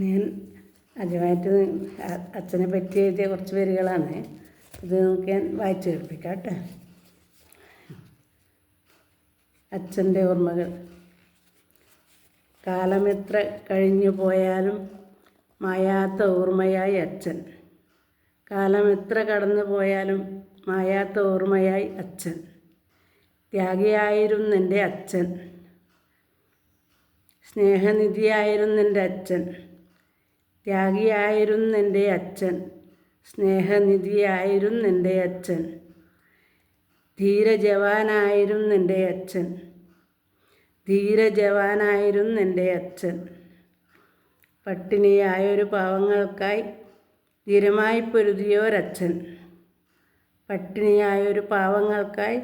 ഞാൻ ആദ്യമായിട്ട് അച്ഛനെ പറ്റി എഴുതിയ കുറച്ച് വരികളാണ്. ഇത് നമുക്ക് ഞാൻ വായിച്ചു കേൾപ്പിക്കാം കേട്ടോ. അച്ഛൻ്റെ ഓർമ്മകൾ. കാലമെത്ര കഴിഞ്ഞു പോയാലും മായാത്ത ഓർമ്മയായി അച്ഛൻ. കാലമെത്ര കടന്നു പോയാലും മായാത്ത ഓർമ്മയായി അച്ഛൻ. ത്യാഗിയായിരുന്നെൻ്റെ അച്ഛൻ, സ്നേഹനിധിയായിരുന്നെൻ്റെ അച്ഛൻ. ത്യാഗിയായിരുന്നെൻ്റെ അച്ഛൻ, സ്നേഹനിധിയായിരുന്നെൻ്റെ അച്ഛൻ. ധീരജവാനായിരുന്നെൻ്റെ അച്ഛൻ, ധീരജവാനായിരുന്നെൻ്റെ അച്ഛൻ. പട്ടിണിയായൊരു പാവങ്ങൾക്കായി ധീരമായി പൊരുതിയോരച്ഛൻ. പട്ടിണിയായൊരു പാവങ്ങൾക്കായി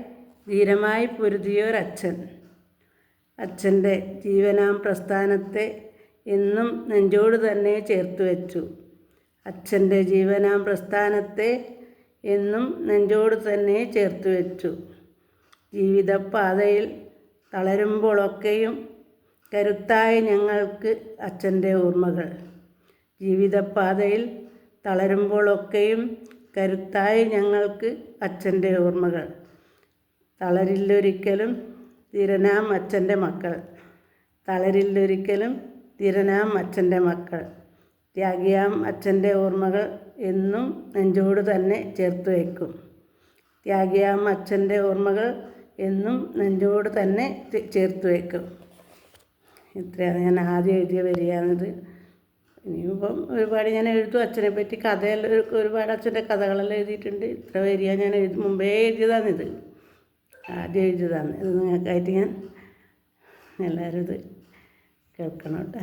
ധീരമായി പൊരുതിയോരച്ഛൻ. അച്ഛൻ്റെ ജീവനാം പ്രസ്ഥാനത്തെ എന്നും നെഞ്ചോട് തന്നെ ചേർത്ത് വെച്ചു. അച്ഛൻ്റെ ജീവനാം പ്രസ്ഥാനത്തെ എന്നും നെഞ്ചോട് തന്നെ ചേർത്ത് വെച്ചു. ജീവിതപാതയിൽ തളരുമ്പോഴൊക്കെയും കരുത്തായി ഞങ്ങൾക്ക് അച്ഛൻ്റെ ഓർമ്മകൾ. ജീവിതപാതയിൽ തളരുമ്പോഴൊക്കെയും കരുത്തായി ഞങ്ങൾക്ക് അച്ഛൻ്റെ ഓർമ്മകൾ. തളരില്ലൊരിക്കലും ധീരനാം അച്ഛൻ്റെ മക്കൾ. തളരില്ലൊരിക്കലും ധീരനാം അച്ഛൻ്റെ മക്കൾ. ത്യാഗിയാം അച്ഛൻ്റെ ഓർമ്മകൾ എന്നും നെഞ്ചോട് തന്നെ ചേർത്ത് വയ്ക്കും. ത്യാഗിയാം അച്ഛൻ്റെ ഓർമ്മകൾ എന്നും നെഞ്ചോട് തന്നെ ചേർത്ത് വയ്ക്കും. ഇത്രയാണ് ഞാൻ ആദ്യം എഴുതിയ വരികയാണിത്. ഇനിയിപ്പം ഒരുപാട് ഞാൻ എഴുതും. അച്ഛനെ പറ്റി കഥയെല്ലാം ഒരുപാട് അച്ഛൻ്റെ കഥകളെല്ലാം എഴുതിയിട്ടുണ്ട്. ഇത്ര വരിക ഞാൻ മുമ്പേ എഴുതിയതാണിത്, ആദ്യം എഴുതിയതാണ്. ഇത് നിങ്ങൾക്കായിട്ട് ഞാൻ എല്ലാവരും ഇത് കേൾക്കണം കേട്ടോ.